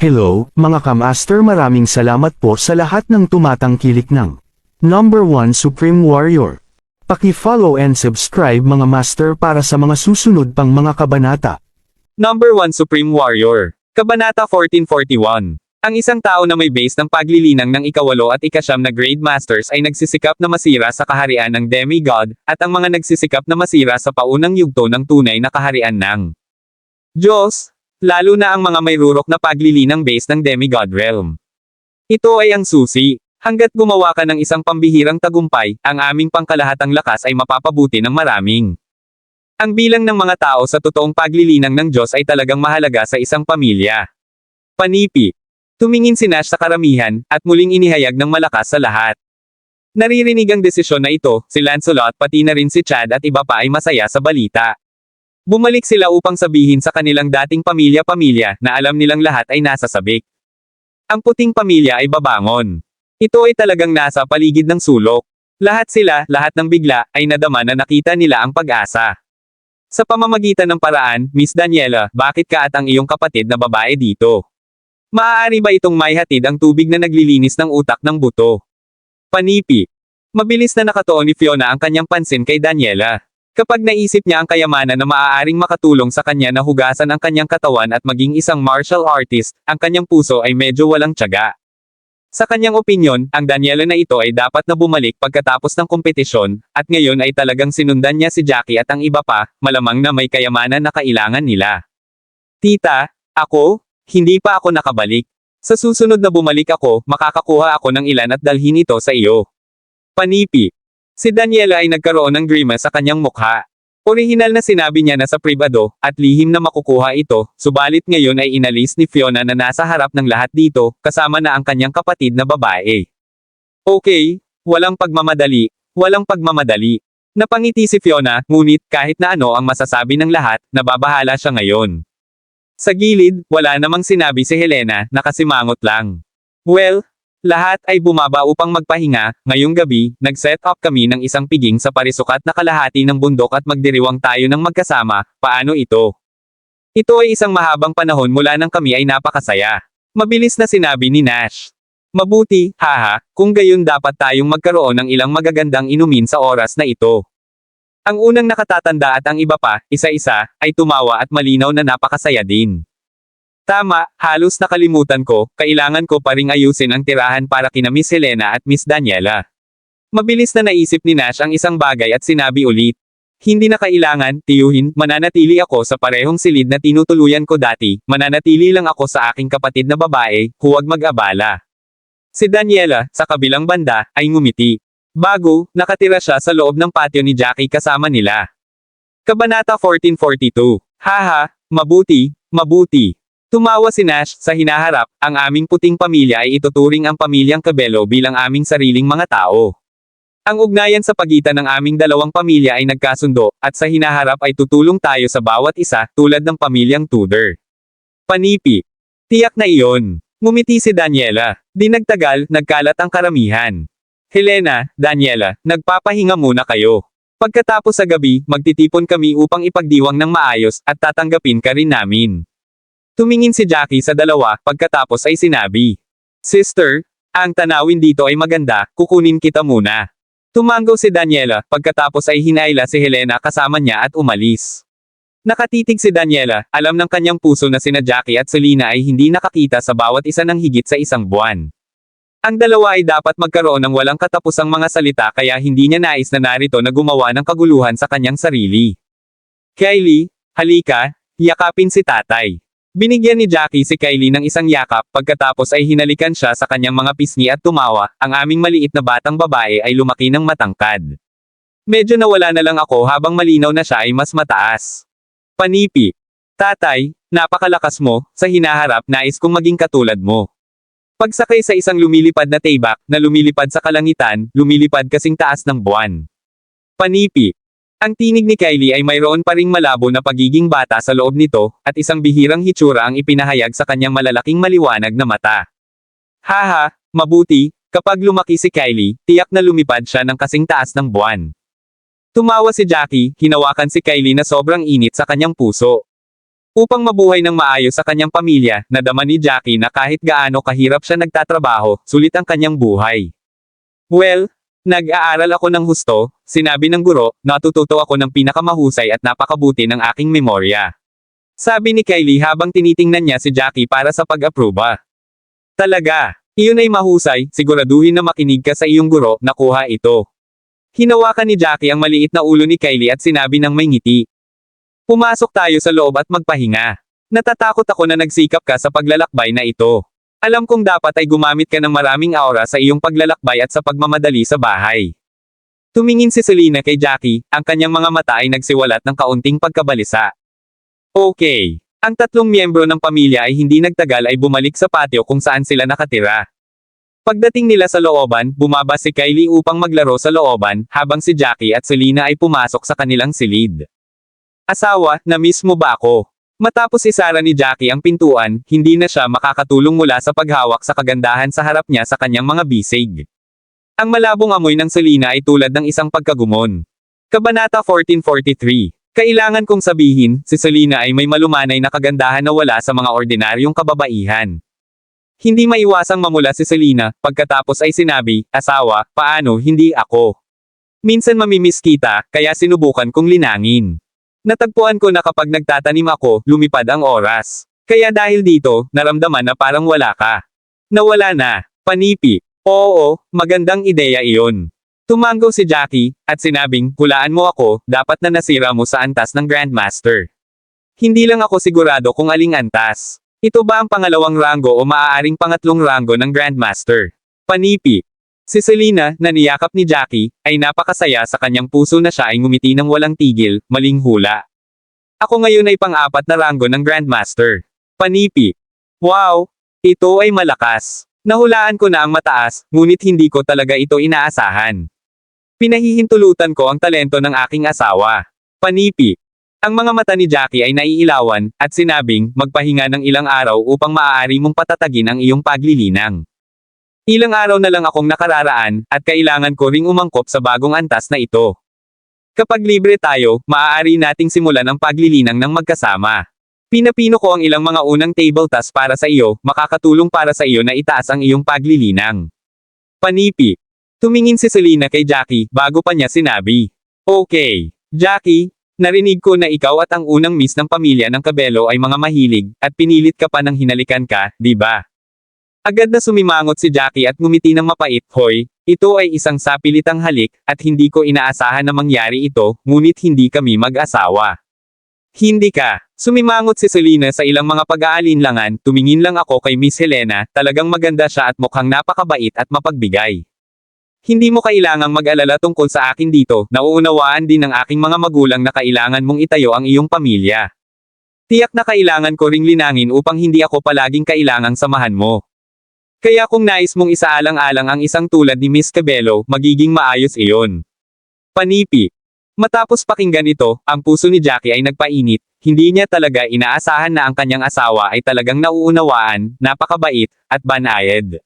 Hello, mga kamaster, maraming salamat po sa lahat ng tumatangkilik ng Number 1 Supreme Warrior. Paki-follow and subscribe mga master para sa mga susunod pang mga kabanata. Number 1 Supreme Warrior. Kabanata 1441. Ang isang tao na may base ng paglilinang ng ikawalo at ikasyam na Grade Masters ay nagsisikap na masira sa kaharian ng demigod, at ang mga nagsisikap na masira sa paunang yugto ng tunay na kaharian ng Diyos, lalo na ang mga may rurok na paglilinang base ng demigod realm. Ito ay ang susi. Hanggat gumawa ka ng isang pambihirang tagumpay, ang aming pangkalahatang lakas ay mapapabuti ng maraming. Ang bilang ng mga tao sa totoong paglilinang ng Diyos ay talagang mahalaga sa isang pamilya. Panipi. Tumingin si Nash sa karamihan, at muling inihayag ng malakas sa lahat. Naririnig ang desisyon na ito, si Lancelot pati na rin si Chad at iba pa ay masaya sa balita. Bumalik sila upang sabihin sa kanilang dating pamilya-pamilya na alam nilang lahat ay nasa sabik. Ang puting pamilya ay babangon. Ito ay talagang nasa paligid ng sulok. Lahat sila, lahat ng bigla, ay nadama na nakita nila ang pag-asa. Sa pamamagitan ng paraan, Miss Daniela, bakit ka at ang iyong kapatid na babae dito? Maaari ba itong may hatid ang tubig na naglilinis ng utak ng buto? Panipi. Mabilis na nakatuon ni Fiona ang kanyang pansin kay Daniela. Kapag naisip niya ang kayamanan na maaaring makatulong sa kanya na hugasan ang kanyang katawan at maging isang martial artist, ang kanyang puso ay medyo walang tiyaga. Sa kanyang opinyon, ang Daniela na ito ay dapat na bumalik pagkatapos ng kompetisyon, at ngayon ay talagang sinundan niya si Jackie at ang iba pa, malamang na may kayamanan na kailangan nila. Tita, ako? Hindi pa ako nakabalik. Sa susunod na bumalik ako, makakakuha ako ng ilan at dalhin ito sa iyo. Panipi. Si Daniela ay nagkaroon ng grimace sa kanyang mukha. Orihinal na sinabi niya na sa pribado, at lihim na makukuha ito, subalit ngayon ay inalis ni Fiona na nasa harap ng lahat dito, kasama na ang kanyang kapatid na babae. Okay, walang pagmamadali, walang pagmamadali. Napangiti si Fiona, ngunit kahit na ano ang masasabi ng lahat, nababahala siya ngayon. Sa gilid, wala namang sinabi si Helena, nakasimangot lang. Well, lahat ay bumaba upang magpahinga. Ngayong gabi, nag-set up kami ng isang piging sa parisukat na kalahati ng bundok at magdiriwang tayo ng magkasama. Paano ito? Ito ay isang mahabang panahon mula nang kami ay napakasaya. Mabilis na sinabi ni Nash. Mabuti, haha, kung gayon dapat tayong magkaroon ng ilang magagandang inumin sa oras na ito. Ang unang nakatatanda at ang iba pa, isa-isa, ay tumawa at malinaw na napakasaya din. Tama, halos nakalimutan ko, kailangan ko pa ring ayusin ang tirahan para kina Miss Helena at Miss Daniela. Mabilis na naisip ni Nash ang isang bagay at sinabi ulit. Hindi na kailangan, tiyuhin, mananatili ako sa parehong silid na tinutuluyan ko dati, mananatili lang ako sa aking kapatid na babae, huwag mag-abala. Si Daniela, sa kabilang banda, ay ngumiti. Bago, nakatira siya sa loob ng patio ni Jackie kasama nila. Kabanata 1442. Haha, mabuti, mabuti. Tumawa si Nash, sa hinaharap, ang aming puting pamilya ay ituturing ang pamilyang Cabello bilang aming sariling mga tao. Ang ugnayan sa pagitan ng aming dalawang pamilya ay nagkasundo, at sa hinaharap ay tutulong tayo sa bawat isa, tulad ng pamilyang Tudor. Panipi. Tiyak na iyon. Ngumiti si Daniela. Di nagtagal, nagkalat ang karamihan. Helena, Daniela, nagpapahinga muna kayo. Pagkatapos sa gabi, magtitipon kami upang ipagdiwang ng maayos, at tatanggapin ka rin namin. Tumingin si Jackie sa dalawa, pagkatapos ay sinabi. Sister, ang tanawin dito ay maganda, kukunin kita muna. Tumanggaw si Daniela, pagkatapos ay hinayla si Helena kasama niya at umalis. Nakatitig si Daniela, alam ng kanyang puso na sina Jackie at Selena ay hindi nakakita sa bawat isa ng higit sa isang buwan. Ang dalawa ay dapat magkaroon ng walang katapusang mga salita kaya hindi niya nais na narito na gumawa ng kaguluhan sa kanyang sarili. Kylie, halika, yakapin si tatay. Binigyan ni Jackie si Kylie ng isang yakap, pagkatapos ay hinalikan siya sa kanyang mga pisngi at tumawa. Ang aming maliit na batang babae ay lumaki ng matangkad. Medyo nawala na lang ako habang malinaw na siya ay mas mataas. Panipi. Tatay, napakalakas mo, sa hinaharap nais kong maging katulad mo. Pagsakay sa isang lumilipad na taybak, na lumilipad sa kalangitan, lumilipad kasing taas ng buwan. Panipi. Ang tinig ni Kylie ay mayroon pa ring malabo na pagiging bata sa loob nito, at isang bihirang hitsura ang ipinahayag sa kanyang malalaking maliwanag na mata. Haha, mabuti, kapag lumaki si Kylie, tiyak na lumipad siya ng kasing taas ng buwan. Tumawa si Jackie, hinawakan si Kylie na sobrang init sa kanyang puso. Upang mabuhay ng maayos sa kanyang pamilya, nadama ni Jackie na kahit gaano kahirap siya nagtatrabaho, sulit ang kanyang buhay. Well, nag-aaral ako ng husto, sinabi ng guro, natututo ako ng pinakamahusay at napakabuti ng aking memorya. Sabi ni Kylie habang tinitingnan niya si Jackie para sa pag-aproba. Talaga, iyon ay mahusay, siguraduhin na makinig ka sa iyong guro, nakuha ito. Hinawakan ni Jackie ang maliit na ulo ni Kylie at sinabi ng may ngiti. Pumasok tayo sa loob at magpahinga. Natatakot ako na nagsikap ka sa paglalakbay na ito. Alam kong dapat ay gumamit ka ng maraming aura sa iyong paglalakbay at sa pagmamadali sa bahay. Tumingin si Selena kay Jackie, ang kanyang mga mata ay nagsiwalat ng kaunting pagkabalisa. Okay. Ang tatlong miyembro ng pamilya ay hindi nagtagal ay bumalik sa patio kung saan sila nakatira. Pagdating nila sa looban, bumaba si Kylie upang maglaro sa looban, habang si Jackie at Selena ay pumasok sa kanilang silid. Asawa, na-miss mo ba ako? Matapos isara ni Jackie ang pintuan, hindi na siya makakatulong mula sa paghawak sa kagandahan sa harap niya sa kanyang mga bisig. Ang malabong amoy ng Selena ay tulad ng isang pagkagumon. Kabanata 1443. Kailangan kong sabihin, si Selena ay may malumanay na kagandahan na wala sa mga ordinaryong kababaihan. Hindi maiwasang mamula si Selena, pagkatapos ay sinabi, asawa, paano hindi ako? Minsan mamimiss kita, kaya sinubukan kong linangin. Natagpuan ko na kapag nagtatanim ako, lumipad ang oras. Kaya dahil dito, naramdaman na parang wala ka. Nawala na. Panipi. Oo, magandang ideya iyon. Tumango si Jackie, at sinabing, hulaan mo ako, dapat na nasira mo sa antas ng Grandmaster. Hindi lang ako sigurado kung aling antas. Ito ba ang pangalawang ranggo o maaaring pangatlong ranggo ng Grandmaster? Panipi. Si Selena, na niyakap ni Jackie, ay napakasaya sa kanyang puso na siya ay ngumiti ng walang tigil, maling hula. Ako ngayon ay pang-apat na ranggo ng Grandmaster. Panipi. Wow! Ito ay malakas. Nahulaan ko na ang mataas, ngunit hindi ko talaga ito inaasahan. Pinahihintulutan ko ang talento ng aking asawa. Panipi. Ang mga mata ni Jackie ay naiilawan, at sinabing, magpahinga ng ilang araw upang maaari mong patatagin ang iyong paglilinang. Ilang araw na lang akong nakararaan, at kailangan ko ring umangkop sa bagong antas na ito. Kapag libre tayo, maaari nating simulan ang paglilinang ng magkasama. Pinapino ko ang ilang mga unang table tasks para sa iyo, makakatulong para sa iyo na itaas ang iyong paglilinang. Panipi. Tumingin si Selena kay Jackie, bago pa niya sinabi. Okay, Jackie, narinig ko na ikaw at ang unang miss ng pamilya ng Cabello ay mga mahilig, at pinilit ka pa ng hinalikan ka, di ba? Agad na sumimangot si Jackie at ngumiti ng mapait, hoy, ito ay isang sapilitang halik, at hindi ko inaasahan na mangyari ito, ngunit hindi kami mag-asawa. Hindi ka. Sumimangot si Selena sa ilang mga pag-aalinlangan, tumingin lang ako kay Miss Helena, talagang maganda siya at mukhang napakabait at mapagbigay. Hindi mo kailangang mag-alala tungkol sa akin dito, nauunawaan din ng aking mga magulang na kailangan mong itayo ang iyong pamilya. Tiyak na kailangan ko ring linangin upang hindi ako palaging kailangang samahan mo. Kaya kung nais mong isaalang-alang ang isang tulad ni Miss Cabello, magiging maayos iyon. Panipi. Matapos pakinggan ito, ang puso ni Jackie ay nagpainit, hindi niya talaga inaasahan na ang kanyang asawa ay talagang nauunawaan, napakabait, at banayad.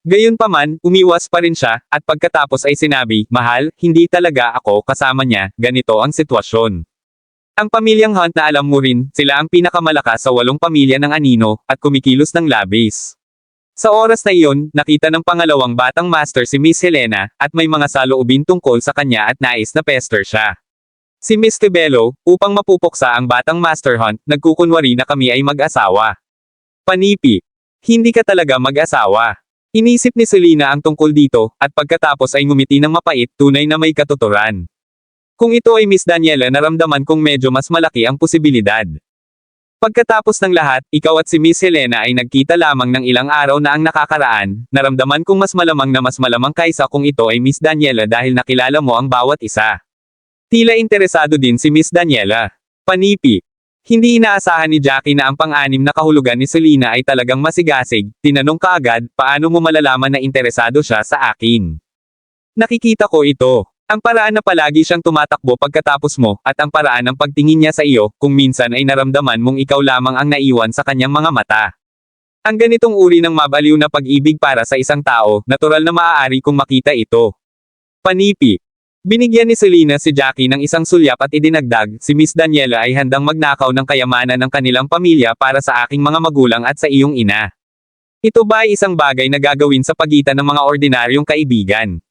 Gayunpaman, umiwas pa rin siya, at pagkatapos ay sinabi, mahal, hindi talaga ako kasama niya, ganito ang sitwasyon. Ang pamilyang Hunt na alam mo rin, sila ang pinakamalakas sa 8 pamilya ng Anino, at kumikilos ng labis. Sa oras na iyon, nakita ng pangalawang batang master si Miss Helena, at may mga saloobin tungkol sa kanya at nais na pester siya. Si Miss Cabello, upang mapupuksa ang batang Master Hunt, nagkukunwari na kami ay mag-asawa. Panipi. Hindi ka talaga mag-asawa. Inisip ni Selena ang tungkol dito, at pagkatapos ay ngumiti ng mapait, tunay na may katuturan. Kung ito ay Miss Daniela, naramdaman kong medyo mas malaki ang posibilidad. Pagkatapos ng lahat, ikaw at si Miss Helena ay nagkita lamang ng ilang araw na ang nakakaraan, naramdaman kong mas malamang kaysa kung ito ay Miss Daniela dahil nakilala mo ang bawat isa. Tila interesado din si Miss Daniela. Panipi. Hindi inaasahan ni Jackie na ang pang-anim na kahulugan ni Selena ay talagang masigasig, tinanong kaagad, paano mo malalaman na interesado siya sa akin? Nakikita ko ito. Ang paraan na palagi siyang tumatakbo pagkatapos mo, at ang paraan ng pagtingin niya sa iyo, kung minsan ay naramdaman mong ikaw lamang ang naiwan sa kanyang mga mata. Ang ganitong uri ng mabaliw na pag-ibig para sa isang tao, natural na maaari kong makita ito. Panipi. Binigyan ni Selena si Jackie ng isang sulyap at idinagdag, si Miss Daniela ay handang magnakaw ng kayamanan ng kanilang pamilya para sa aking mga magulang at sa iyong ina. Ito ba ay isang bagay na gagawin sa pagitan ng mga ordinaryong kaibigan?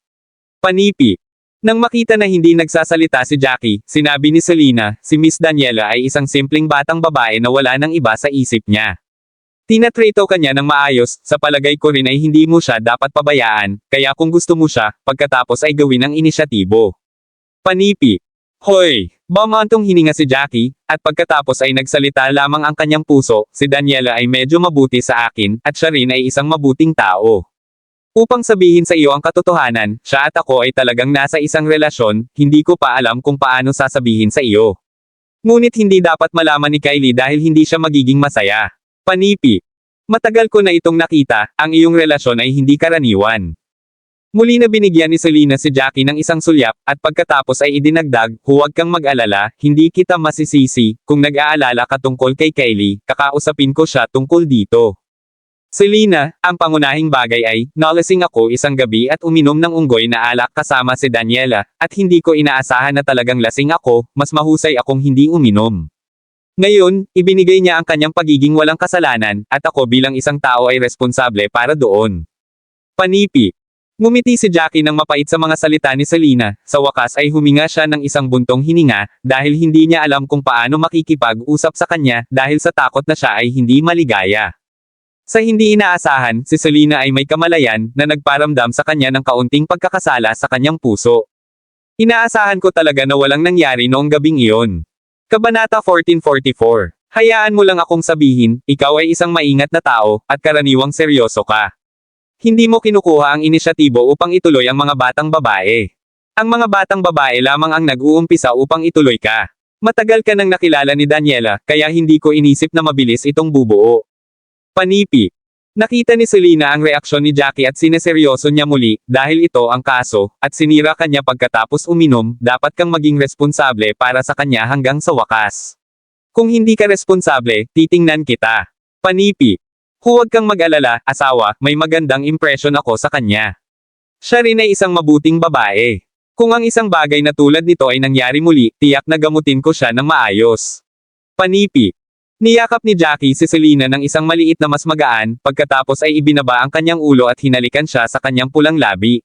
Panipi. Nang makita na hindi nagsasalita si Jackie, sinabi ni Selena, si Miss Daniela ay isang simpleng batang babae na wala nang iba sa isip niya. Tinatrato ka niya ng maayos, sa palagay ko rin ay hindi mo siya dapat pabayaan, kaya kung gusto mo siya, pagkatapos ay gawin ang inisyatibo. Panipi. Hoy! Bumantong hininga si Jackie, at pagkatapos ay nagsalita lamang ang kanyang puso, si Daniela ay medyo mabuti sa akin, at siya rin ay isang mabuting tao. Upang sabihin sa iyo ang katotohanan, siya at ako ay talagang nasa isang relasyon, hindi ko pa alam kung paano sasabihin sa iyo. Ngunit hindi dapat malaman ni Kylie dahil hindi siya magiging masaya. Panipi. Matagal ko na itong nakita, ang iyong relasyon ay hindi karaniwan. Muli na binigyan ni Selena si Jackie ng isang sulyap, at pagkatapos ay idinagdag, huwag kang mag-alala, hindi kita masisisi, kung nag-aalala ka tungkol kay Kylie, kakausapin ko siya tungkol dito. Selena, ang pangunahing bagay ay, nalasing ako isang gabi at uminom ng unggoy na alak kasama si Daniela, at hindi ko inaasahan na talagang lasing ako, mas mahusay akong hindi uminom. Ngayon, ibinigay niya ang kanyang pagiging walang kasalanan, at ako bilang isang tao ay responsable para doon. Panipi. Ngumiti si Jackie ng mapait sa mga salita ni Selena, sa wakas ay huminga siya ng isang buntong hininga, dahil hindi niya alam kung paano makikipag-usap sa kanya, dahil sa takot na siya ay hindi maligaya. Sa hindi inaasahan, si Selena ay may kamalayan, na nagparamdam sa kanya ng kaunting pagkakasala sa kanyang puso. Inaasahan ko talaga na walang nangyari noong gabing iyon. Kabanata 1444. Hayaan mo lang akong sabihin, ikaw ay isang maingat na tao, at karaniwang seryoso ka. Hindi mo kinukuha ang inisyatibo upang ituloy ang mga batang babae. Ang mga batang babae lamang ang nag-uumpisa upang ituloy ka. Matagal ka nang nakilala ni Daniela, kaya hindi ko inisip na mabilis itong bubuo. Panipi. Nakita ni Selena ang reaksyon ni Jackie at sineseryoso niya muli, dahil ito ang kaso, at sinira kanya pagkatapos uminom, dapat kang maging responsable para sa kanya hanggang sa wakas. Kung hindi ka responsable, titingnan kita. Panipi. Huwag kang mag-alala, asawa, may magandang impresyon ako sa kanya. Siya rin ay isang mabuting babae. Kung ang isang bagay na tulad nito ay nangyari muli, tiyak na gamutin ko siya ng maayos. Panipi. Niyakap ni Jackie si Selena ng isang maliit na mas magaan, pagkatapos ay ibinaba ang kanyang ulo at hinalikan siya sa kanyang pulang labi.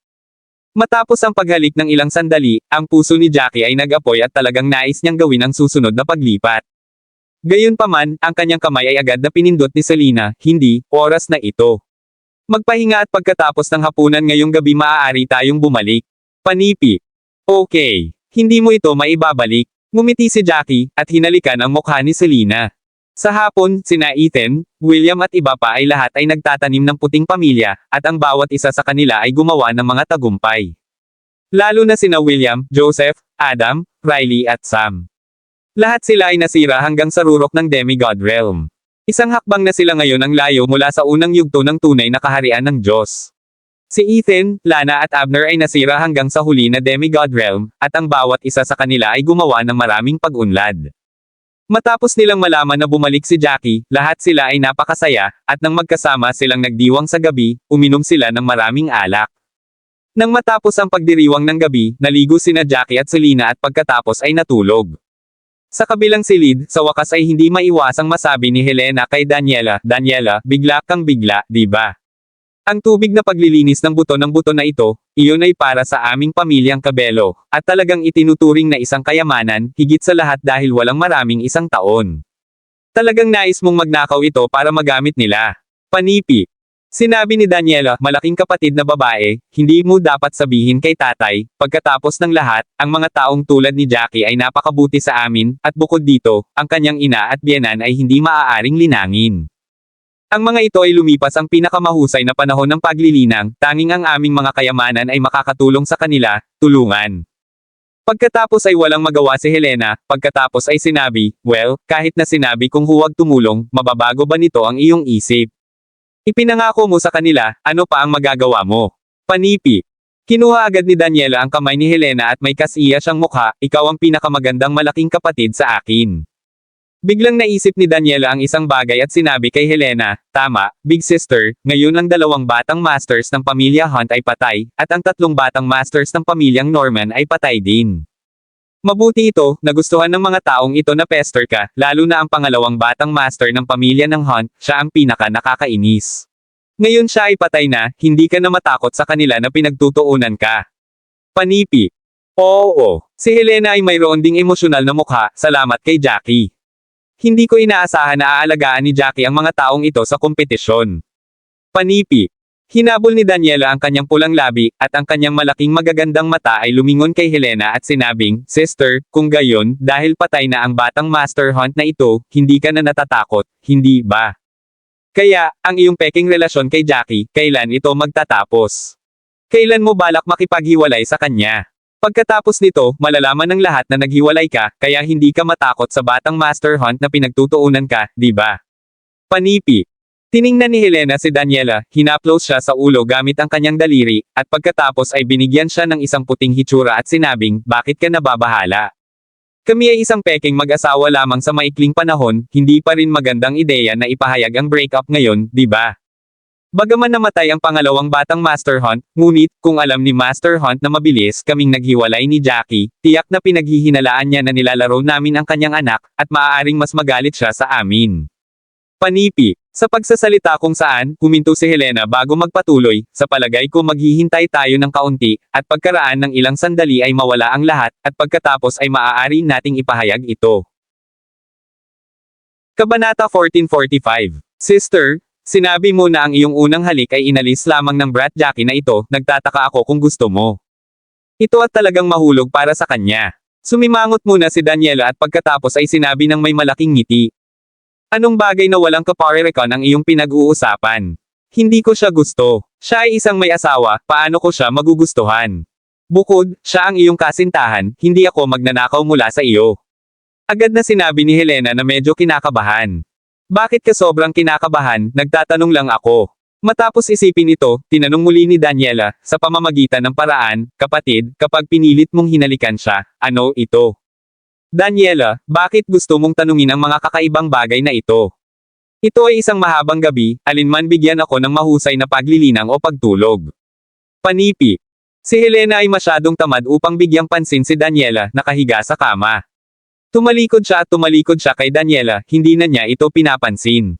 Matapos ang paghalik ng ilang sandali, ang puso ni Jackie ay nag-apoy at talagang nais niyang gawin ang susunod na paglipat. Gayunpaman, ang kanyang kamay ay agad na pinindot ni Selena, hindi, oras na ito. Magpahinga at pagkatapos ng hapunan ngayong gabi maaari tayong bumalik. Panipi. Okay. Hindi mo ito maibabalik. Ngumiti si Jackie, at hinalikan ang mukha ni Selena. Sa hapon, sina Ethan, William at iba pa ay lahat ay nagtatanim ng puting pamilya, at ang bawat isa sa kanila ay gumawa ng mga tagumpay. Lalo na sina William, Joseph, Adam, Riley at Sam. Lahat sila ay nasira hanggang sa rurok ng demigod realm. Isang hakbang na sila ngayon ang layo mula sa unang yugto ng tunay na kaharian ng Diyos. Si Ethan, Lana at Abner ay nasira hanggang sa huli na demigod realm, at ang bawat isa sa kanila ay gumawa ng maraming pag-unlad. Matapos nilang malaman na bumalik si Jackie, lahat sila ay napakasaya, at nang magkasama silang nagdiwang sa gabi, uminom sila ng maraming alak. Nang matapos ang pagdiriwang ng gabi, naligo sina Jackie at Selena at pagkatapos ay natulog. Sa kabilang silid, sa wakas ay hindi maiwasang masabi ni Helena kay Daniela, Daniela, bigla kang bigla, di ba? Ang tubig na paglilinis ng buto na ito, iyon ay para sa aming pamilyang Cabello, at talagang itinuturing na isang kayamanan, higit sa lahat dahil walang maraming isang taon. Talagang nais mong magnakaw ito para magamit nila. Panipi. Sinabi ni Daniela, malaking kapatid na babae, hindi mo dapat sabihin kay tatay, pagkatapos ng lahat, ang mga taong tulad ni Jackie ay napakabuti sa amin, at bukod dito, ang kanyang ina at biyenan ay hindi maaaring linangin. Ang mga ito ay lumipas ang pinakamahusay na panahon ng paglilinang, tanging ang aming mga kayamanan ay makakatulong sa kanila, tulungan. Pagkatapos ay walang magawa si Helena, pagkatapos ay sinabi, well, kahit na sinabi kong huwag tumulong, mababago ba nito ang iyong isip? Ipinangako mo sa kanila, ano pa ang magagawa mo? Panipi. Kinuha agad ni Daniela ang kamay ni Helena at may kasiya siyang mukha, ikaw ang pinakamagandang malaking kapatid sa akin. Biglang naisip ni Daniela ang isang bagay at sinabi kay Helena, tama, Big Sister, ngayon ang 2 batang masters ng pamilya Hunt ay patay, at ang 3 batang masters ng pamilyang Norman ay patay din. Mabuti ito, nagustuhan ng mga taong ito na pester ka, lalo na ang 2 batang master ng pamilya ng Hunt, siya ang pinaka nakakainis. Ngayon siya ay patay na, hindi ka na matakot sa kanila na pinagtutuunan ka. Panipi. Oo, si Helena ay mayroon ding emosyonal na mukha, salamat kay Jackie. Hindi ko inaasahan na aalagaan ni Jackie ang mga taong ito sa kompetisyon. Panipi. Hinabol ni Daniela ang kanyang pulang labi, at ang kanyang malaking magagandang mata ay lumingon kay Helena at sinabing, Sister, kung gayon, dahil patay na ang batang Master Hunt na ito, hindi ka na natatakot, hindi ba? Kaya, ang iyong peking relasyon kay Jackie, kailan ito magtatapos? Kailan mo balak makipaghiwalay sa kanya? Pagkatapos nito, malalaman ng lahat na naghiwalay ka, kaya hindi ka matakot sa batang Master Hunt na pinagtutuunan ka, di ba? Panipi. Tiningnan ni Helena si Daniela, hinaplos siya sa ulo gamit ang kanyang daliri, at pagkatapos ay binigyan siya ng isang puting hitsura at sinabing, bakit ka nababahala? Kami ay isang peking mag-asawa lamang sa maikling panahon, hindi pa rin magandang ideya na ipahayag ang breakup ngayon, di ba? Bagaman namatay ang 2 batang Master Hunt, ngunit, kung alam ni Master Hunt na mabilis kaming naghiwalay ni Jackie, tiyak na pinaghihinalaan niya na nilalaro namin ang kanyang anak, at maaaring mas magalit siya sa amin. Panipi. Sa pagsasalita kung saan, huminto si Helena bago magpatuloy, sa palagay ko maghihintay tayo ng kaunti, at pagkaraan ng ilang sandali ay mawala ang lahat, at pagkatapos ay maaari nating ipahayag ito. Kabanata 1445. Sister, sinabi mo na ang iyong unang halik ay inalis lamang ng brat Jackie na ito, nagtataka ako kung gusto mo. Ito at talagang mahulog para sa kanya. Sumimangot muna si Daniela at pagkatapos ay sinabi ng may malaking ngiti. Anong bagay na walang kaparerekan ang iyong pinag-uusapan? Hindi ko siya gusto. Siya ay isang may asawa, paano ko siya magugustuhan? Bukod, siya ang iyong kasintahan, hindi ako magnanakaw mula sa iyo. Agad na sinabi ni Helena na medyo kinakabahan. Bakit ka sobrang kinakabahan, nagtatanong lang ako. Matapos isipin ito, tinanong muli ni Daniela, sa pamamagitan ng paraan, kapatid, kapag pinilit mong hinalikan siya, ano ito? Daniela, bakit gusto mong tanungin ang mga kakaibang bagay na ito? Ito ay isang mahabang gabi, alinman bigyan ako ng mahusay na paglilinang o pagtulog. Panipi. Si Helena ay masyadong tamad upang bigyang pansin si Daniela, nakahiga sa kama. Tumalikod siya kay Daniela, hindi na niya ito pinapansin.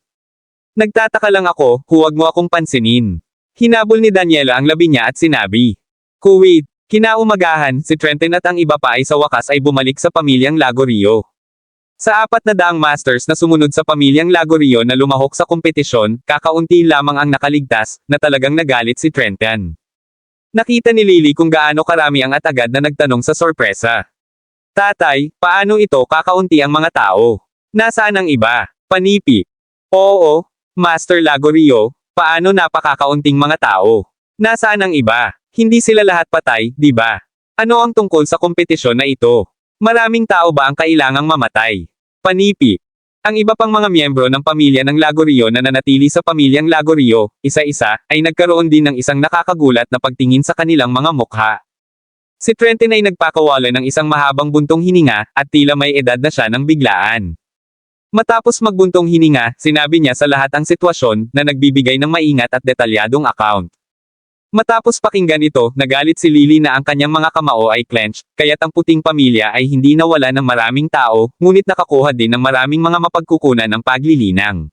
Nagtataka lang ako, huwag mo akong pansinin. Hinabol ni Daniela ang labi niya at sinabi. Kuwait. Kinaumagahan, si Trenton at ang iba pa ay sa wakas ay bumalik sa pamilyang Lagorio. Sa 400 masters na sumunod sa pamilyang Lagorio na lumahok sa kompetisyon, kakaunti lamang ang nakaligtas, na talagang nagalit si Trenton. Nakita ni Lily kung gaano karami ang at agad na nagtanong sa sorpresa. Tatay, paano ito kakaunti ang mga tao? Nasaan ang iba? Panipi. Oo, Master Lagorio, paano napakakaunting mga tao? Nasaan ang iba? Hindi sila lahat patay, di ba? Ano ang tungkol sa kompetisyon na ito? Maraming tao ba ang kailangang mamatay? Panipi. Ang iba pang mga miyembro ng pamilya ng Lagorio na nanatili sa pamilyang Lagorio, isa-isa, ay nagkaroon din ng isang nakakagulat na pagtingin sa kanilang mga mukha. Si Trenton ay nagpakawala ng isang mahabang buntong hininga, at tila may edad na siya ng biglaan. Matapos magbuntong hininga, sinabi niya sa lahat ang sitwasyon, na nagbibigay ng maingat at detalyadong account. Matapos pakinggan ito, nagalit si Lily na ang kanyang mga kamao ay clenched, kaya't ang puting pamilya ay hindi nawala ng maraming tao, ngunit nakakuha din ng maraming mga mapagkukunan ng paglilinang.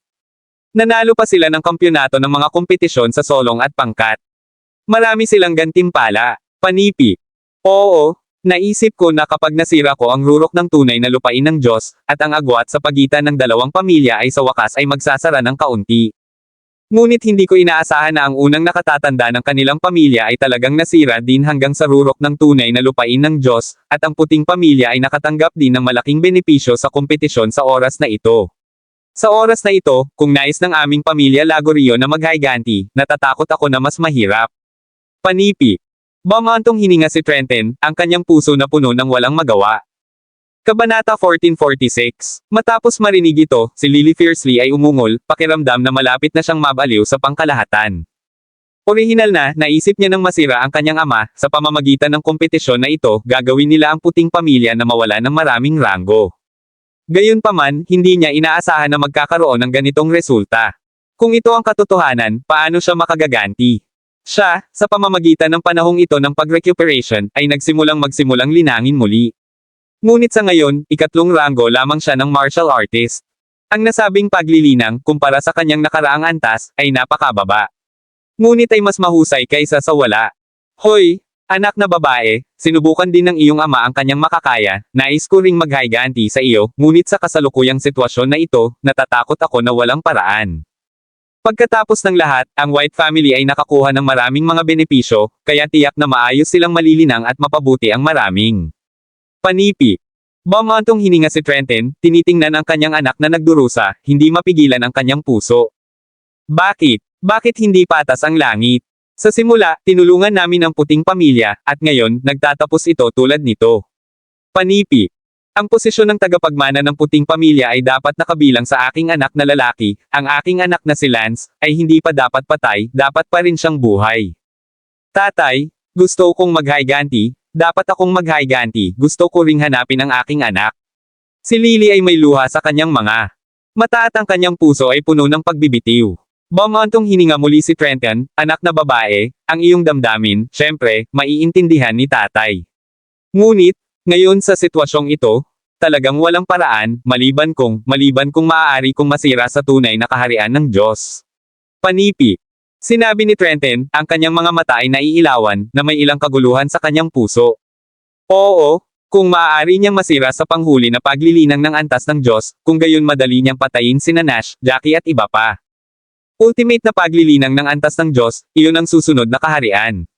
Nanalo pa sila ng kampyonato ng mga kompetisyon sa solong at pangkat. Marami silang gantimpala. Panipi. Oo, naisip ko na kapag nasira ko ang rurok ng tunay na lupain ng Diyos, at ang agwat sa pagitan ng dalawang pamilya ay sa wakas ay magsasara ng kaunti. Ngunit hindi ko inaasahan na ang unang nakatatanda ng kanilang pamilya ay talagang nasira din hanggang sa rurok ng tunay na lupain ng Diyos, at ang puting pamilya ay nakatanggap din ng malaking benepisyo sa kompetisyon sa oras na ito. Sa oras na ito, kung nais ng aming pamilya Lagorio na maghiganti, natatakot ako na mas mahirap. Panipi. Bumantong hininga si Trenton, ang kanyang puso na puno ng walang magawa. Kabanata 1446. Matapos marinig ito, si Lily fiercely ay umungol, pakiramdam na malapit na siyang mabaliw sa pangkalahatan. Orihinal na, naisip niya nang masira ang kanyang ama, sa pamamagitan ng kompetisyon na ito, gagawin nila ang puting pamilya na mawala ng maraming ranggo. Gayunpaman, hindi niya inaasahan na magkakaroon ng ganitong resulta. Kung ito ang katotohanan, paano siya makagaganti? Siya, sa pamamagitan ng panahong ito ng pag-recuperation, ay magsimulang linangin muli. Ngunit sa ngayon, ikatlong ranggo lamang siya ng martial artist. Ang nasabing paglilinang, kumpara sa kanyang nakaraang antas, ay napakababa. Ngunit ay mas mahusay kaysa sa wala. Hoy, anak na babae, sinubukan din ng iyong ama ang kanyang makakaya, nais ko ring maghiganti sa iyo, ngunit sa kasalukuyang sitwasyon na ito, natatakot ako na walang paraan. Pagkatapos ng lahat, ang White family ay nakakuha ng maraming mga benepisyo, kaya tiyak na maayos silang malilinang at mapabuti ang maraming. Panipi. Bumantong hininga si Trenton, tinitingnan ang kanyang anak na nagdurusa, hindi mapigilan ang kanyang puso. Bakit? Bakit hindi patas ang langit? Sa simula, tinulungan namin ang puting pamilya, at ngayon, nagtatapos ito tulad nito. Panipi. Ang posisyon ng tagapagmana ng puting pamilya ay dapat nakabilang sa aking anak na lalaki, ang aking anak na si Lance, ay hindi pa dapat patay, dapat pa rin siyang buhay. Tatay, gusto kong maghiganti, dapat akong maghiganti, gusto ko ring hanapin ang aking anak. Si Lily ay may luha sa kanyang mga mata at ang kanyang puso ay puno ng pagbibitiw. Bumantong hininga muli si Trenton, anak na babae, ang iyong damdamin, syempre, maiintindihan ni tatay. Ngunit, ngayon sa sitwasyong ito, talagang walang paraan, maliban kung maaari kong masira sa tunay na kaharian ng Diyos. Panipi. Sinabi ni Trenton, ang kanyang mga mata ay naiilawan, na may ilang kaguluhan sa kanyang puso. Oo, kung maaari niyang masira sa panghuli na paglilinang ng antas ng Diyos, kung gayon madali niyang patayin sina Nash, Jackie at iba pa. Ultimate na paglilinang ng antas ng Diyos, iyon ang susunod na kaharian.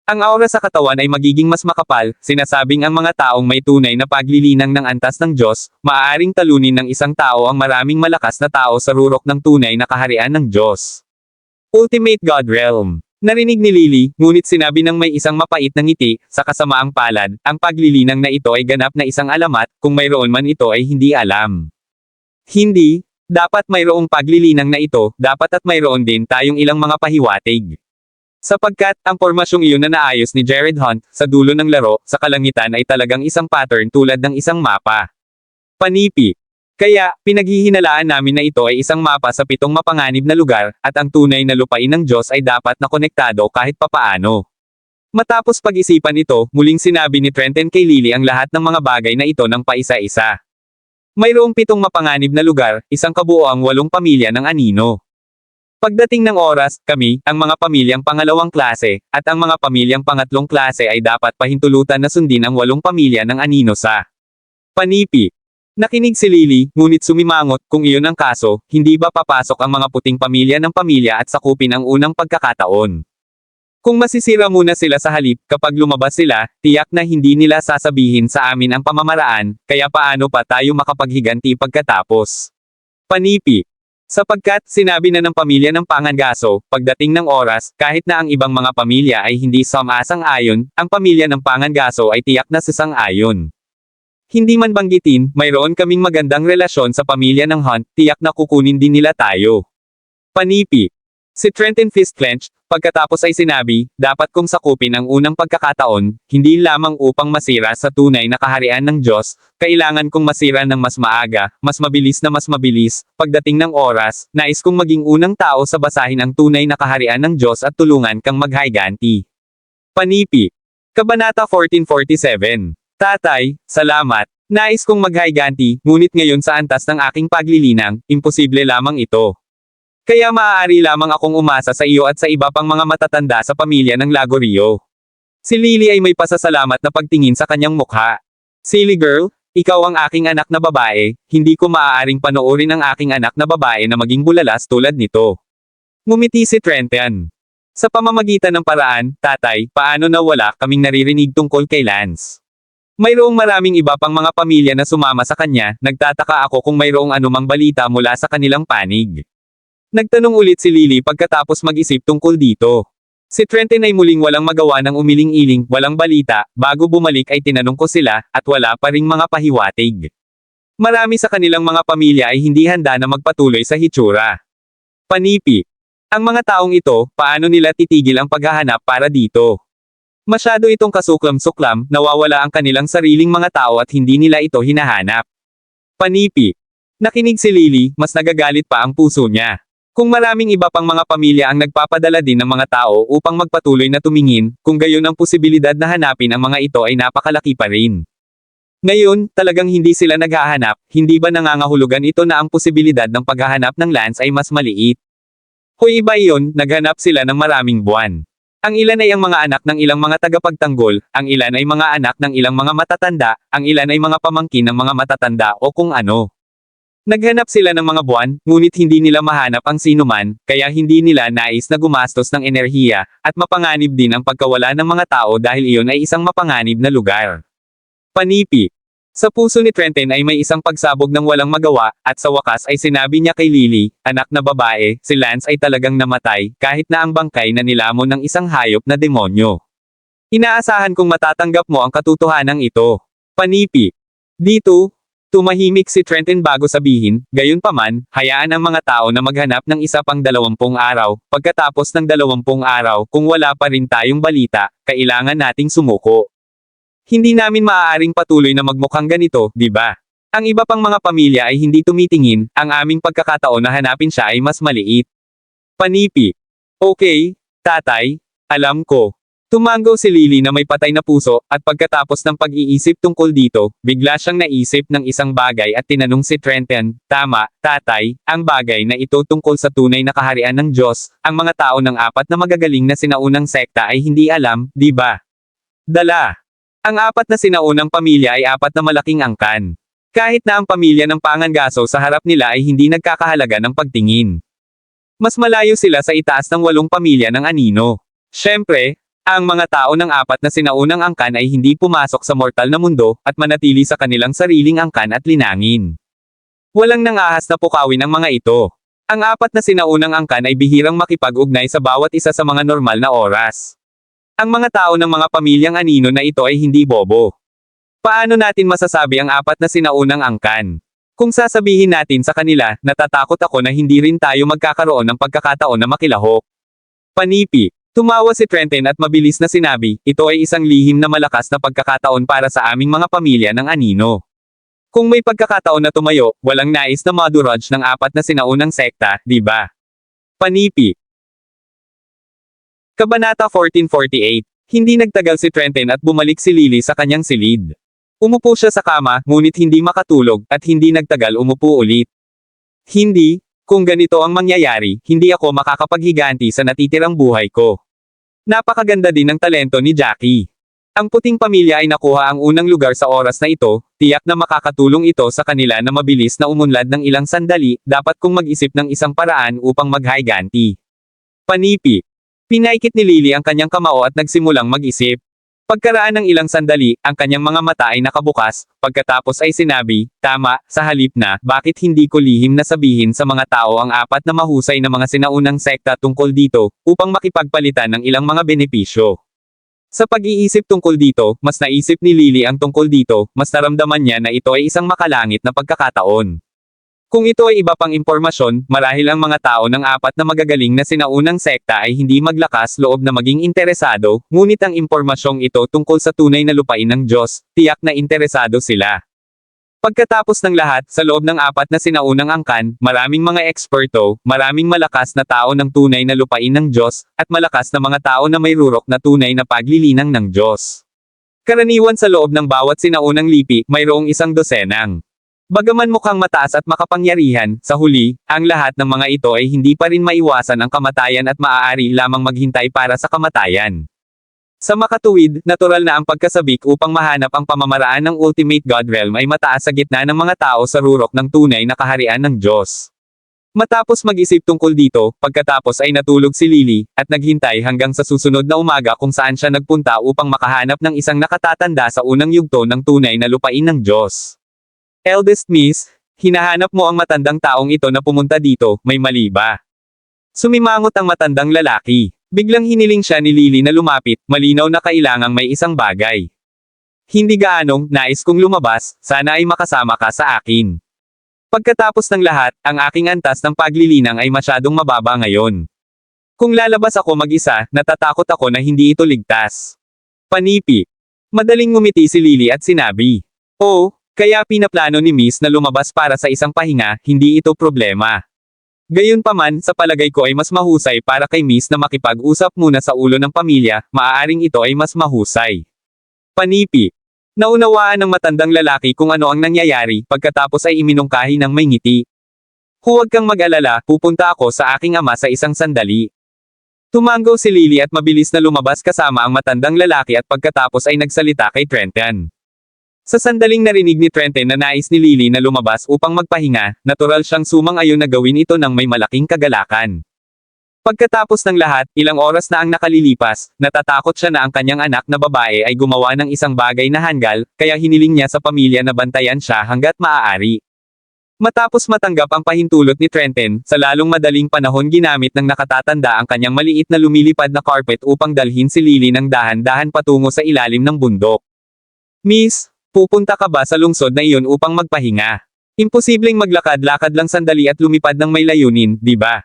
Ang aura sa katawan ay magiging mas makapal, sinasabing ang mga taong may tunay na paglilinang ng antas ng Diyos, maaaring talunin ng isang tao ang maraming malakas na tao sa rurok ng tunay na kaharian ng Diyos. Ultimate God Realm. Narinig ni Lily, ngunit sinabi ng may isang mapait na ngiti, sa kasamaang palad, ang paglilinang na ito ay ganap na isang alamat, kung mayroon man ito ay hindi alam. Hindi. Dapat mayroong paglilinang na ito, dapat at mayroon din tayong ilang mga pahiwatig. Sapagkat, ang pormasyong iyon na naayos ni Jared Hunt, sa dulo ng laro, sa kalangitan ay talagang isang pattern tulad ng isang mapa. Panipi. Kaya, pinaghihinalaan namin na ito ay isang mapa sa 7 mapanganib na lugar, at ang tunay na lupain ng Diyos ay dapat na konektado kahit papaano. Matapos pag-isipan ito, muling sinabi ni Trenton kay Lily ang lahat ng mga bagay na ito ng paisa-isa. Mayroong 7 mapanganib na lugar, isang kabuoang 8 pamilya ng anino. Pagdating ng oras, kami, ang mga pamilyang pangalawang klase, at ang mga pamilyang pangatlong klase ay dapat pahintulutan na sundin ang 8 pamilya ng anino sa Panipi. Nakinig si Lily, ngunit sumimangot, kung iyon ang kaso, hindi ba papasok ang mga puting pamilya ng pamilya at sakupin ang unang pagkakataon? Kung masisira muna sila sa halip, kapag lumabas sila, tiyak na hindi nila sasabihin sa amin ang pamamaraan, kaya paano pa tayo makapaghiganti pagkatapos? Panipi. Sapagkat, sinabi na ng pamilya ng Pangangaso, pagdating ng oras, kahit na ang ibang mga pamilya ay hindi sumasang-ayon, ang pamilya ng Pangangaso ay tiyak na sasang-ayon. Hindi man banggitin, mayroon kaming magandang relasyon sa pamilya ng Hunt, tiyak na kukunin din nila tayo. Panipi. Si Trenton fist clenched, pagkatapos ay sinabi, dapat kong sakupin ang unang pagkakataon, hindi lamang upang masira sa tunay na kaharian ng Diyos, kailangan kong masira ng mas maaga, mas mabilis, pagdating ng oras, nais kong maging unang tao sa basahin ang tunay na kaharian ng Diyos at tulungan kang maghiganti. Panipi. Kabanata 1447. Tatay, salamat. Nais kong maghiganti, ngunit ngayon sa antas ng aking paglilinang, imposible lamang ito. Kaya maaari lamang akong umasa sa iyo at sa iba pang mga matatanda sa pamilya ng Lagorio. Si Lily ay may pasasalamat na pagtingin sa kanyang mukha. Silly girl, ikaw ang aking anak na babae, hindi ko maaaring panoorin ang aking anak na babae na maging bulalas tulad nito. Ngumiti si Trenton. Sa pamamagitan ng paraan, tatay, paano na wala kaming naririnig tungkol kay Lance? Mayroong maraming iba pang mga pamilya na sumama sa kanya, nagtataka ako kung mayroong anumang balita mula sa kanilang panig. Nagtanong ulit si Lily pagkatapos mag-isip tungkol dito. Si Trenton ay muling walang magawa ng umiling-iling, walang balita, bago bumalik ay tinanong ko sila, at wala pa ring mga pahiwatig. Marami sa kanilang mga pamilya ay hindi handa na magpatuloy sa hitsura. Panipi. Ang mga taong ito, paano nila titigil ang paghahanap para dito? Masyado itong kasuklam-suklam, nawawala ang kanilang sariling mga tao at hindi nila ito hinahanap. Panipi. Nakinig si Lily, mas nagagalit pa ang puso niya. Kung maraming iba pang mga pamilya ang nagpapadala din ng mga tao upang magpatuloy na tumingin, kung gayon ang posibilidad na hanapin ang mga ito ay napakalaki pa rin. Ngayon, talagang hindi sila naghahanap, hindi ba nangangahulugan ito na ang posibilidad ng paghahanap ng Lance ay mas maliit? Kung iba iyon, naghanap sila ng maraming buwan. Ang ilan ay ang mga anak ng ilang mga tagapagtanggol, ang ilan ay mga anak ng ilang mga matatanda, ang ilan ay mga pamangkin ng mga matatanda o kung ano. Naghanap sila ng mga buwan, ngunit hindi nila mahanap ang sinuman, kaya hindi nila nais na gumastos ng enerhiya, at mapanganib din ang pagkawala ng mga tao dahil iyon ay isang mapanganib na lugar. Panipi. Sa puso ni Trenton ay may isang pagsabog ng walang magawa, at sa wakas ay sinabi niya kay Lily, anak na babae, si Lance ay talagang namatay, kahit na ang bangkay na nilamon ng isang hayop na demonyo. Inaasahan kong matatanggap mo ang katotohanan ito. Panipi. Dito, tumahimik si Trenton bago sabihin, gayunpaman, hayaan ang mga tao na maghanap ng isa pang 20 araw, pagkatapos ng 20 araw, kung wala pa rin tayong balita, kailangan nating sumuko. Hindi namin maaaring patuloy na magmukhang ganito, di ba? Ang iba pang mga pamilya ay hindi tumitingin, ang aming pagkakataon na hanapin siya ay mas maliit. Panipi. Okay, tatay, alam ko. Tumango si Lily na may patay na puso, at pagkatapos ng pag-iisip tungkol dito, bigla siyang naisip ng isang bagay at tinanong si Trenton, tama, tatay, ang bagay na ito tungkol sa tunay na kaharian ng Diyos, ang mga tao ng apat na magagaling na sinaunang sekta ay hindi alam, di ba? Dala. Ang apat na sinaunang pamilya ay apat na malaking angkan. Kahit na ang pamilya ng Pangangaso sa harap nila ay hindi nagkakahalaga ng pagtingin. Mas malayo sila sa itaas ng 8 pamilya ng Anino. Siyempre, ang mga tao ng apat na sinaunang angkan ay hindi pumasok sa mortal na mundo, at manatili sa kanilang sariling angkan at linangin. Walang nangahas na pukawin ang mga ito. Ang apat na sinaunang angkan ay bihirang makipag-ugnay sa bawat isa sa mga normal na oras. Ang mga tao ng mga pamilyang Anino na ito ay hindi bobo. Paano natin masasabi ang apat na sinaunang angkan? Kung sasabihin natin sa kanila, natatakot ako na hindi rin tayo magkakaroon ng pagkakataon na makilahok. Panipi. Tumawa si Trenton at mabilis na sinabi, ito ay isang lihim na malakas na pagkakataon para sa aming mga pamilya ng Anino. Kung may pagkakataon na tumayo, walang nais na madurage ng apat na sinaunang sekta, di ba? Panipi. Kabanata 1448. Hindi nagtagal si Trenton at bumalik si Lily sa kanyang silid. Umupo siya sa kama, ngunit hindi makatulog, at hindi nagtagal umupo ulit. Hindi, kung ganito ang mangyayari, hindi ako makakapaghiganti sa natitirang buhay ko. Napakaganda din ng talento ni Jackie. Ang puting pamilya ay nakuha ang unang lugar sa oras na ito, tiyak na makakatulong ito sa kanila na mabilis na umunlad ng ilang sandali, dapat kong mag-isip ng isang paraan upang maghiganti. Panipi. Pinaikit ni Lily ang kanyang kamao at nagsimulang mag-isip. Pagkaraan ng ilang sandali, ang kanyang mga mata ay nakabukas, pagkatapos ay sinabi, tama, sa halip na, bakit hindi ko lihim na sabihin sa mga tao ang apat na mahusay na mga sinaunang sekta tungkol dito, upang makipagpalitan ng ilang mga benepisyo. Sa pag-iisip tungkol dito, mas naisip ni Lily ang tungkol dito, mas naramdaman niya na ito ay isang makalangit na pagkakataon. Kung ito ay iba pang impormasyon, marahil ang mga tao ng apat na magagaling na sinaunang sekta ay hindi maglakas loob na maging interesado, ngunit ang impormasyong ito tungkol sa tunay na lupain ng Diyos, tiyak na interesado sila. Pagkatapos ng lahat, sa loob ng apat na sinaunang angkan, maraming mga eksperto, maraming malakas na tao ng tunay na lupain ng Diyos, at malakas na mga tao na may rurok na tunay na paglilinang ng Diyos. Karaniwan sa loob ng bawat sinaunang lipi, mayroong 100. Bagaman mukhang mataas at makapangyarihan, sa huli, ang lahat ng mga ito ay hindi pa rin maiwasan ang kamatayan at maaari lamang maghintay para sa kamatayan. Sa makatuwid, natural na ang pagkasabik upang mahanap ang pamamaraan ng Ultimate God Realm ay mataas sa gitna ng mga tao sa rurok ng tunay na kaharian ng Diyos. Matapos mag-isip tungkol dito, pagkatapos ay natulog si Lily, at naghintay hanggang sa susunod na umaga kung saan siya nagpunta upang makahanap ng isang nakatatanda sa unang yugto ng tunay na lupain ng Diyos. Eldest Miss, hinahanap mo ang matandang taong ito na pumunta dito, may mali ba? Sumimangot ang matandang lalaki. Biglang hiniling siya ni Lily na lumapit, malinaw na kailangang may isang bagay. Hindi gaanong, nais kong lumabas, sana ay makasama ka sa akin. Pagkatapos ng lahat, ang aking antas ng paglilinang ay masyadong mababa ngayon. Kung lalabas ako mag-isa, natatakot ako na hindi ito ligtas. Panipi. Madaling ngumiti si Lily at sinabi, oh, Kaya pinaplano ni Miss na lumabas para sa isang pahinga, hindi ito problema. Gayunpaman, sa palagay ko ay mas mahusay para kay Miss na makipag-usap muna sa ulo ng pamilya, maaaring ito ay mas mahusay. Panipi. Naunawaan ng matandang lalaki kung ano ang nangyayari, pagkatapos ay iminungkahi ng may ngiti. Huwag kang mag-alala, pupunta ako sa aking ama sa isang sandali. Tumango si Lily at mabilis na lumabas kasama ang matandang lalaki at pagkatapos ay nagsalita kay Trenton. Sa sandaling narinig ni Trenton na nais ni Lily na lumabas upang magpahinga, natural siyang sumang-ayon na gawin ito ng may malaking kagalakan. Pagkatapos ng lahat, ilang oras na ang nakalilipas, natatakot siya na ang kanyang anak na babae ay gumawa ng isang bagay na hanggal, kaya hiniling niya sa pamilya na bantayan siya hanggat maaari. Matapos matanggap ang pahintulot ni Trenton, sa lalong madaling panahon ginamit ng nakatatanda ang kanyang maliit na lumilipad na carpet upang dalhin si Lily ng dahan-dahan patungo sa ilalim ng bundok. Miss, pupunta ka ba sa lungsod na iyon upang magpahinga? Imposibleng maglakad-lakad lang sandali at lumipad ng may layunin, di ba?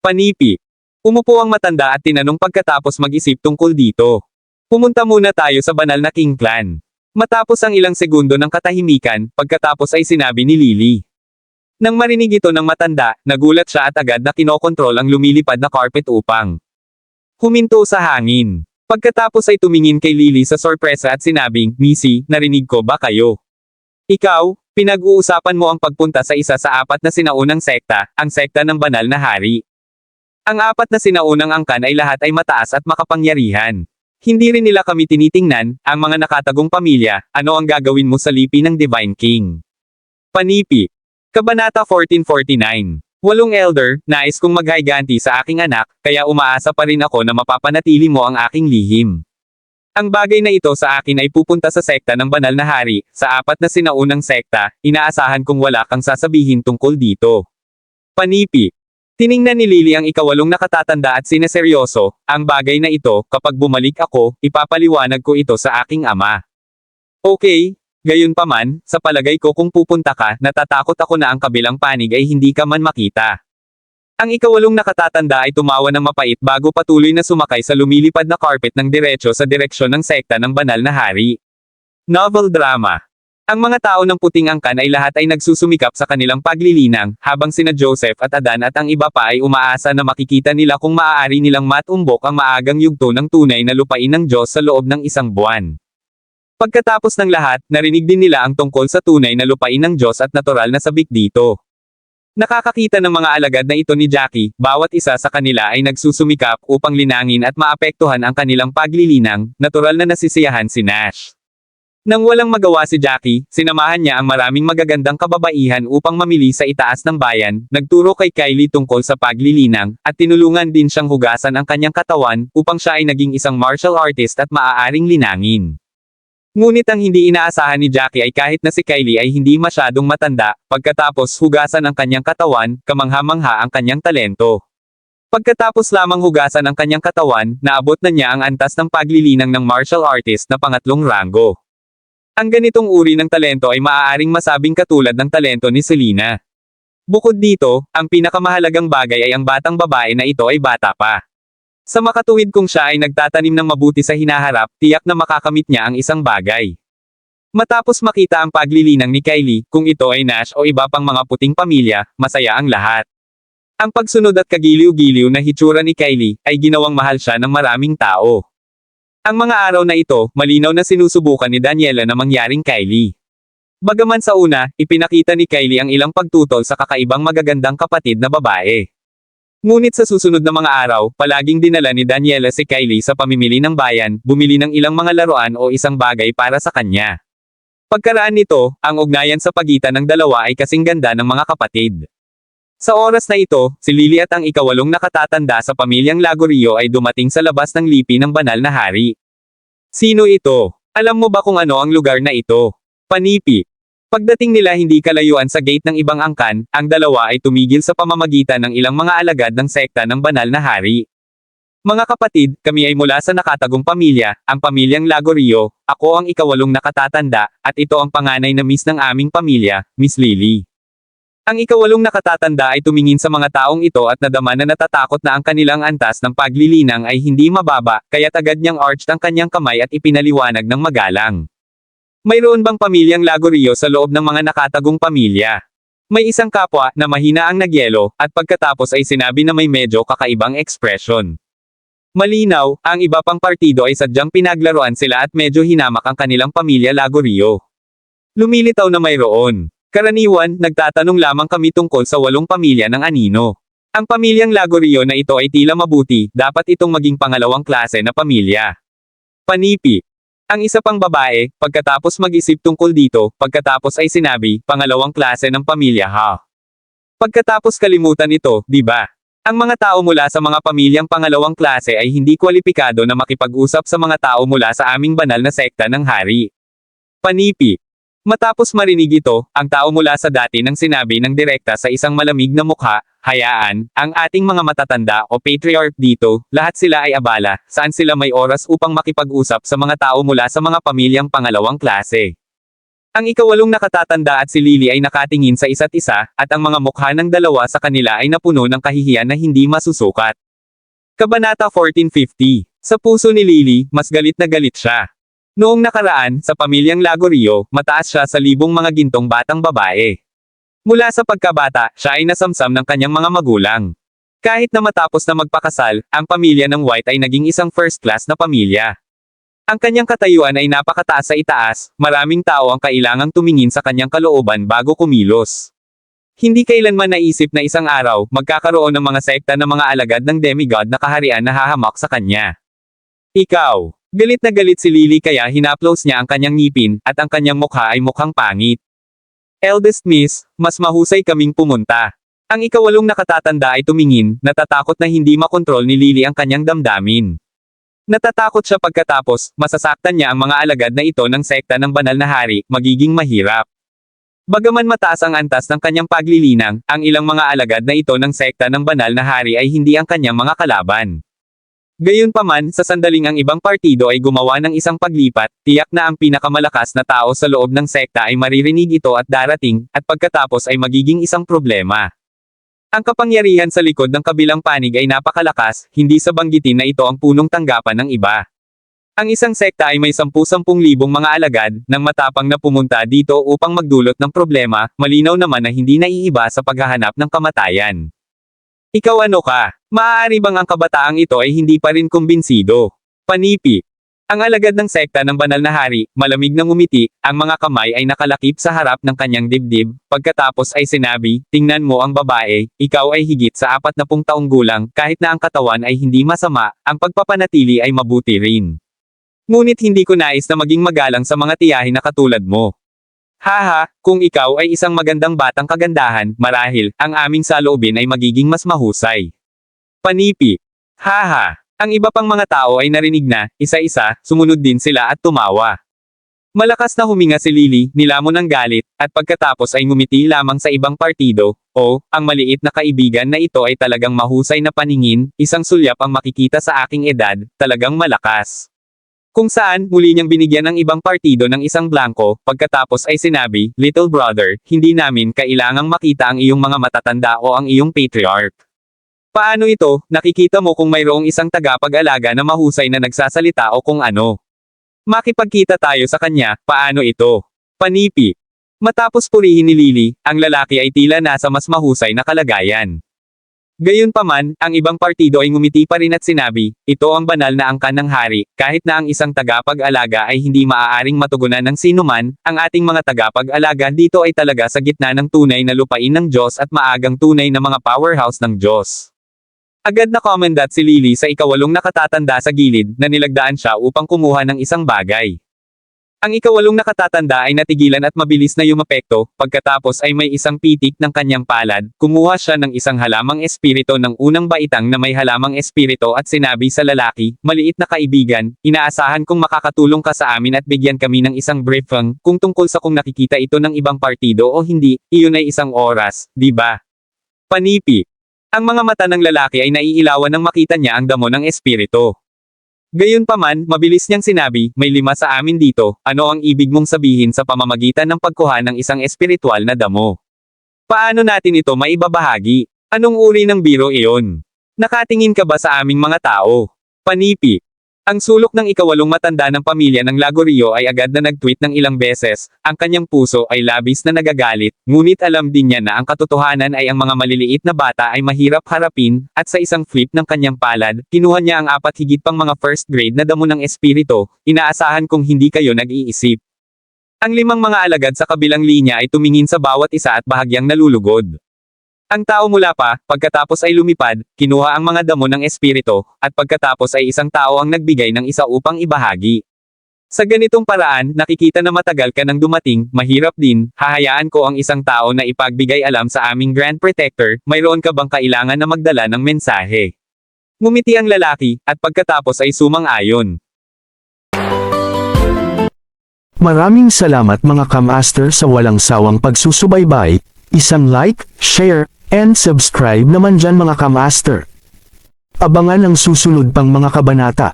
Panipi. Umupo ang matanda at tinanong pagkatapos mag-isip tungkol dito. Pumunta muna tayo sa banal na King Clan. Matapos ang ilang segundo ng katahimikan, pagkatapos ay sinabi ni Lily. Nang marinig ito ng matanda, nagulat siya at agad na kinokontrol ang lumilipad na carpet upang huminto sa hangin. Pagkatapos ay tumingin kay Lily sa sorpresa at sinabing, Missy, narinig ko ba kayo? Ikaw, pinag-uusapan mo ang pagpunta sa isa sa apat na sinaunang sekta, ang sekta ng banal na hari. Ang apat na sinaunang angkan ay lahat ay mataas at makapangyarihan. Hindi rin nila kami tinitingnan, ang mga nakatagong pamilya, ano ang gagawin mo sa lipi ng Divine King? Panipi. Kabanata 1449. Walong elder, nais kong maghayganti sa aking anak, kaya umaasa pa rin ako na mapapanatili mo ang aking lihim. Ang bagay na ito sa akin ay pupunta sa sekta ng banal na hari, sa apat na sinaunang sekta, inaasahan kong wala kang sasabihin tungkol dito. Panipi. Tiningnan ni Lily ang ikawalong nakatatanda at sineseryoso, ang bagay na ito, kapag bumalik ako, ipapaliwanag ko ito sa aking ama. Okay, gayunpaman, sa palagay ko kung pupunta ka, natatakot ako na ang kabilang panig ay hindi ka man makita. Ang ikawalong nakatatanda ay tumawa ng mapait bago patuloy na sumakay sa lumilipad na carpet ng diretso sa direksyon ng sekta ng banal na hari. Novel drama. Ang mga tao ng puting angkan ay lahat ay nagsusumikap sa kanilang paglilinang, habang sina Joseph at Adan at ang iba pa ay umaasa na makikita nila kung maaari nilang matumbok ang maagang yugto ng tunay na lupain ng Diyos sa loob ng isang buwan. Pagkatapos ng lahat, narinig din nila ang tungkol sa tunay na lupain ng Diyos at natural na sabik dito. Nakakakita ng mga alagad na ito ni Jackie, bawat isa sa kanila ay nagsusumikap upang linangin at maapektuhan ang kanilang paglilinang, natural na nasisiyahan si Nash. Nang walang magawa si Jackie, sinamahan niya ang maraming magagandang kababaihan upang mamili sa itaas ng bayan, nagturo kay Kylie tungkol sa paglilinang, at tinulungan din siyang hugasan ang kanyang katawan, upang siya ay naging isang martial artist at maaaring linangin. Ngunit ang hindi inaasahan ni Jackie ay kahit na si Kylie ay hindi masyadong matanda, pagkatapos hugasan ang kanyang katawan, kamangha-mangha ang kanyang talento. Pagkatapos lamang hugasan ang kanyang katawan, naabot na niya ang antas ng paglilinang ng martial artist na pangatlong ranggo. Ang ganitong uri ng talento ay maaaring masabing katulad ng talento ni Selena. Bukod dito, ang pinakamahalagang bagay ay ang batang babae na ito ay bata pa. Sa makatuwid kung siya ay nagtatanim ng mabuti sa hinaharap, tiyak na makakamit niya ang isang bagay. Matapos makita ang paglilinang ni Kylie, kung ito ay Nash o iba pang mga puting pamilya, masaya ang lahat. Ang pagsunod at kagiliw-giliw na hitsura ni Kylie, ay ginawang mahal siya ng maraming tao. Ang mga araw na ito, malinaw na sinusubukan ni Daniela na mangyaring Kylie. Bagaman sa una, ipinakita ni Kylie ang ilang pagtutol sa kakaibang magagandang kapatid na babae. Ngunit sa susunod na mga araw, palaging dinala ni Daniela si Kylie sa pamimili ng bayan, bumili ng ilang mga laruan o isang bagay para sa kanya. Pagkaraan nito, ang ugnayan sa pagitan ng dalawa ay kasing ganda ng mga kapatid. Sa oras na ito, si Lily at ang ikawalong nakatatanda sa pamilyang Lagorio ay dumating sa labas ng lipi ng banal na hari. Sino ito? Alam mo ba kung ano ang lugar na ito? Panipi. Pagdating nila hindi kalayuan sa gate ng ibang angkan, ang dalawa ay tumigil sa pamamagitan ng ilang mga alagad ng sekta ng banal na hari. Mga kapatid, kami ay mula sa nakatagong pamilya, ang pamilyang Lagorio, ako ang ikawalong nakatatanda, at ito ang panganay na miss ng aming pamilya, Miss Lily. Ang ikawalong nakatatanda ay tumingin sa mga taong ito at nadama na natatakot na ang kanilang antas ng paglilinang ay hindi mababa, kaya't agad niyang arched ang kanyang kamay at ipinaliwanag ng magalang. Mayroon bang pamilyang Lagorio sa loob ng mga nakatagong pamilya? May isang kapwa na mahina ang nagyelo, at pagkatapos ay sinabi na may medyo kakaibang ekspresyon. Malinaw, ang iba pang partido ay sadyang pinaglaruan sila at medyo hinamak ang kanilang pamilya Lagorio. Lumilitaw na mayroon. Karaniwan, nagtatanong lamang kami tungkol sa 8 pamilya ng anino. Ang pamilyang Lagorio na ito ay tila mabuti, dapat itong maging pangalawang klase na pamilya. Panipi. Ang isa pang babae, pagkatapos mag-isip tungkol dito, pagkatapos ay sinabi, pangalawang klase ng pamilya ha. Pagkatapos kalimutan ito, di ba? Ang mga tao mula sa mga pamilyang pangalawang klase ay hindi kwalipikado na makipag-usap sa mga tao mula sa aming banal na sekta ng hari. Panipi. Matapos marinig ito, ang tao mula sa dati nang sinabi ng direkta sa isang malamig na mukha, hayaan, ang ating mga matatanda o patriarch dito, lahat sila ay abala, saan sila may oras upang makipag-usap sa mga tao mula sa mga pamilyang pangalawang klase. Ang ikawalong nakatatanda at si Lily ay nakatingin sa isa't isa, at ang mga mukha ng dalawa sa kanila ay napuno ng kahihiyan na hindi masusukat. Kabanata 1450. Sa puso ni Lily, mas galit na galit siya. Noong nakaraan, sa pamilyang Lagorio, mataas siya sa libong mga gintong batang babae. Mula sa pagkabata, siya ay nasamsam ng kanyang mga magulang. Kahit na matapos na magpakasal, ang pamilya ng White ay naging isang first-class na pamilya. Ang kanyang katayuan ay napakataas sa itaas, maraming tao ang kailangang tumingin sa kanyang kalooban bago kumilos. Hindi kailanman naisip na isang araw, magkakaroon ng mga sekta ng mga alagad ng demigod na kaharian na hahamak sa kanya. Ikaw. Galit na galit si Lily kaya hinaplos niya ang kanyang ngipin, at ang kanyang mukha ay mukhang pangit. Eldest Miss, mas mahusay kaming pumunta. Ang ikawalong nakatatanda ay tumingin, natatakot na hindi makontrol ni Lily ang kanyang damdamin. Natatakot siya pagkatapos, masasaktan niya ang mga alagad na ito ng sekta ng banal na hari, magiging mahirap. Bagaman mataas ang antas ng kanyang paglilinang, ang ilang mga alagad na ito ng sekta ng banal na hari ay hindi ang kanyang mga kalaban. Gayunpaman, sa sandaling ang ibang partido ay gumawa ng isang paglipat, tiyak na ang pinakamalakas na tao sa loob ng sekta ay maririnig ito at darating, at pagkatapos ay magiging isang problema. Ang kapangyarihan sa likod ng kabilang panig ay napakalakas, hindi sa banggitin na ito ang punong tanggapan ng iba. Ang isang sekta ay may 10,000 mga alagad, nang matapang na pumunta dito upang magdulot ng problema, malinaw naman na hindi naiiba sa paghahanap ng kamatayan. Ikaw ano ka? Maaari bang ang kabataang ito ay hindi pa rin kumbinsido? Panipi. Ang alagad ng sekta ng banal na hari, malamig na ngumiti, ang mga kamay ay nakalakip sa harap ng kanyang dibdib, pagkatapos ay sinabi, tingnan mo ang babae, ikaw ay higit sa 40 taong gulang, kahit na ang katawan ay hindi masama, ang pagpapanatili ay mabuti rin. Ngunit hindi ko nais na maging magalang sa mga tiyahin na katulad mo. Haha, kung ikaw ay isang magandang batang kagandahan, marahil, ang aming saloobin ay magiging mas mahusay. Panipi. Haha. Ang iba pang mga tao ay narinig na, isa-isa, sumunod din sila at tumawa. Malakas na huminga si Lily, nilamon ng galit, at pagkatapos ay ngumiti lamang sa ibang partido, ang maliit na kaibigan na ito ay talagang mahusay na paningin, isang sulyap ang makikita sa aking edad, talagang malakas. Kung saan, muli niyang binigyan ng ibang partido ng isang blanko, pagkatapos ay sinabi, Little brother, hindi namin kailangang makita ang iyong mga matatanda o ang iyong patriarch. Paano ito, nakikita mo kung mayroong isang tagapag-alaga na mahusay na nagsasalita o kung ano. Makipagkita tayo sa kanya, paano ito? Panipi. Matapos purihin ni Lily, ang lalaki ay tila nasa mas mahusay na kalagayan. Gayunpaman, ang ibang partido ay ngumiti pa rin at sinabi, ito ang banal na angkan ng hari, kahit na ang isang tagapag-alaga ay hindi maaaring matugunan ng sinuman, ang ating mga tagapag-alaga dito ay talaga sa gitna ng tunay na lupain ng Diyos at maagang tunay na mga powerhouse ng Diyos. Agad na komendat si Lily sa ikawalong nakatatanda sa gilid na nilagdaan siya upang kumuha ng isang bagay. Ang ikawalong nakatatanda ay natigilan at mabilis na yumapekto, pagkatapos ay may isang pitik ng kanyang palad, kumuha siya ng isang halamang espirito ng unang baitang na may halamang espirito at sinabi sa lalaki, maliit na kaibigan, inaasahan kong makakatulong ka sa amin at bigyan kami ng isang briefing, kung tungkol sa kung nakikita ito ng ibang partido o hindi, iyon ay isang oras, di ba? Panipi. Ang mga mata ng lalaki ay naiilawan nang makita niya ang damo ng espirito. Gayunpaman, mabilis niyang sinabi, may 5 sa amin dito, ano ang ibig mong sabihin sa pamamagitan ng pagkuha ng isang espiritual na damo? Paano natin ito maibabahagi? Anong uri ng biro iyon? Nakatingin ka ba sa aming mga tao? Panipi. Ang sulok ng ikawalong matanda ng pamilya ng Lagorio ay agad na nag-tweet ng ilang beses, ang kanyang puso ay labis na nagagalit, ngunit alam din niya na ang katotohanan ay ang mga maliliit na bata ay mahirap harapin, at sa isang flip ng kanyang palad, kinuha niya ang 4 higit pang mga first grade na damo ng espirito, inaasahan kung hindi kayo nag-iisip. Ang 5 mga alagad sa kabilang linya ay tumingin sa bawat isa at bahagyang nalulugod. Ang tao mula pa, pagkatapos ay lumipad, kinuha ang mga damo ng espirito, at pagkatapos ay isang tao ang nagbigay ng isa upang ibahagi. Sa ganitong paraan, nakikita na matagal ka nang dumating, mahirap din, hahayaan ko ang isang tao na ipagbigay alam sa aming Grand Protector, mayroon ka bang kailangan na magdala ng mensahe? Ngumiti ang lalaki, at pagkatapos ay sumang-ayon. Maraming salamat mga kamaster sa walang sawang pagsusubaybay, isang like, share, and subscribe naman dyan mga kamaster. Abangan ang susunod pang mga kabanata.